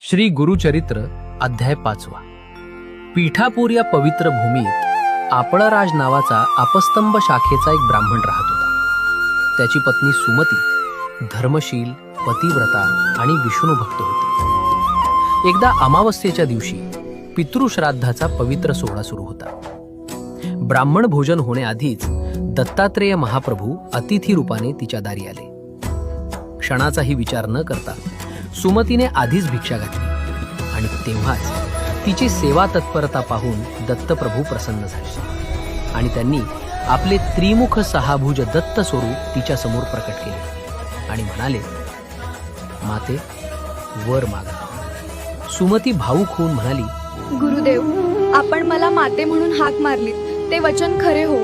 श्री गुरुचरित्र अध्याय 5. पीठापूर या पवित्र भूमीत आपळराज नावाचा अपस्तंभ शाखेचा एक ब्राह्मण राहत होता. त्याची पत्नी सुमती धर्मशील, पतिव्रता आणि विष्णुभक्त होती. एकदा अमावस्येच्या दिवशी पितृश्राद्धाचा पवित्र सोहळा सुरू होता. ब्राह्मण भोजन होण्याआधीच दत्तात्रेय महाप्रभू अतिथी रूपाने तिच्या दारी आले. क्षणाचाही विचार न करता सुमतीने आधीच भिक्षा घातली आणि तेव्हाच तिची सेवा तत्परता पाहून दत्तप्रभू प्रसन्न झाले आणि त्यांनी आपले त्रिमुख सहाभुज दत्त स्वरूप तिच्या समोर प्रकट केले आणि म्हणाले, माते, वर मागा. सुमती भावूक होऊन म्हणाली, गुरुदेव, आपण मला माते म्हणून हाक मारली ते वचन खरे हो.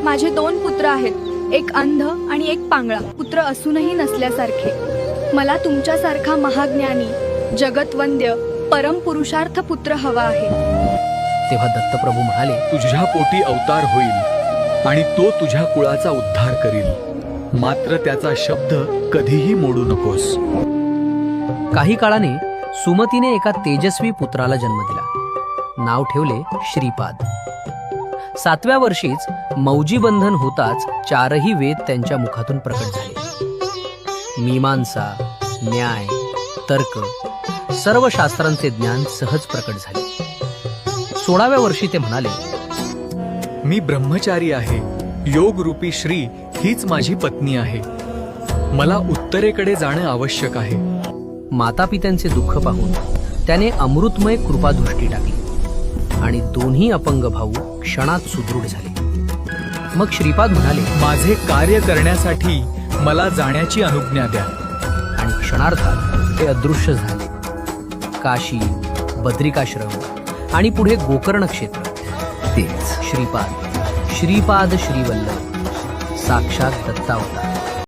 माझे 2 पुत्र आहेत, एक अंध आणि एक पांगळा. पुत्र असूनही नसल्यासारखे. मला तुमच्यासारखा महाज्ञानी, जगतवंद्य, परमपुरुषार्थ पुत्र हवा आहे. तेव्हा दत्तप्रभू म्हणाले, तुझ्या पोटी अवतार होईल आणि तो तुझ्या कुळाचा उद्धार करील. मात्र त्याचा शब्द कधीही मोडू नकोस. काही काळाने सुमतीने एका तेजस्वी पुत्राला जन्म दिला. नाव ठेवले श्रीपाद. 7व्या वर्षीच मौजीबंधन होताच 4ही वेद त्यांच्या मुखातून प्रकट झाले. मीमांसा, न्याय, तर्क, सर्व शास्त्रांचे ज्ञान सहज प्रकट झाले. 16व्या वर्षी ते म्हणाले, मी ब्रह्मचारी आहे. योगरूपी श्री हीच माझी पत्नी आहे. मला उत्तरेकडे जाणं आवश्यक आहे. मातापित्यांचे दुःख पाहून त्याने अमृतमय कृपादृष्टी टाकली आणि दोन्ही अपंग भाऊ क्षणात सुदृढ झाले. मग श्रीपाद म्हणाले, माझे कार्य करण्यासाठी मला जाण्याची अनुज्ञा द्या. आणि क्षणार्धात ते अदृश्य झाले. काशी, बद्रिकाश्रम आणि पुढे गोकर्ण क्षेत्र, तेच श्रीपाद, श्रीपाद श्रीवल्लभ, साक्षात दत्तावतार.